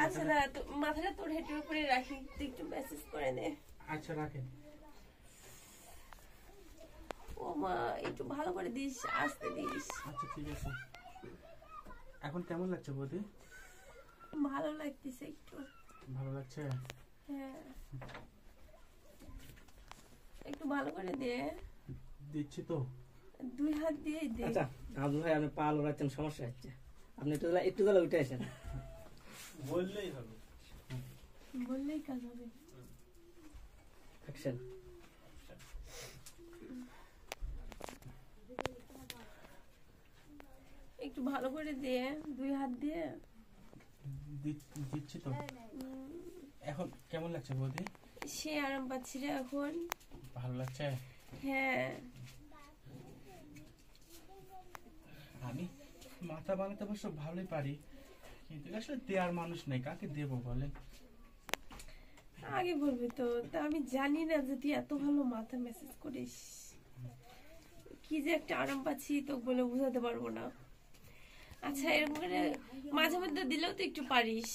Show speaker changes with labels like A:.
A: আচ্ছা না, তো মাথাটা তোর হেঁটের উপরে রাখি, তুই একটু মেসেজ করে দে।
B: আচ্ছা রাখেন।
A: ও মা, একটু ভালো করে দিস, আস্তে দিস।
B: আচ্ছা ঠিক আছে। এখন কেমন লাগছে বৌদি?
A: ভালো লাগতেছে একটু।
B: ভালো লাগছে?
A: হ্যাঁ, একটু ভালো করে দে।
B: দিচ্ছি তো।
A: 2 হাত দিয়ে দে।
C: আচ্ছা আব্দুল ভাই, আপনি পা লড়াচ্ছেন, সমস্যা হচ্ছে। আপনি একটু জলে উঠে আসেন।
B: বললেই হবে।
A: বললেই কাজ হবে।
C: অ্যাকশন।
A: একটু ভালো করে দে, 2 হাত দিয়ে।
B: দিচ্ছি তো। এখন কেমন লাগছে বৌদি?
A: সে আরাম পাচ্ছি রে এখন।
B: ভালো লাগছে?
A: হ্যাঁ।
B: আমি মাথা বানাতে অবশ্য ভালোই পারি, কিন্তু আসলে দেওয়ার মানুষ নেই, কাকে দেবো বলেন?
A: আগে বলবি তো, তা আমি জানি না যে তুই এত ভালো মাথা মেসেজ করিস। কি যে একটা আরাম পাচ্ছি তোকে বলে বোঝাতে পারবো না। আচ্ছা, এরকম করে মাঝে মধ্যে দিলেও তো একটু পারিস।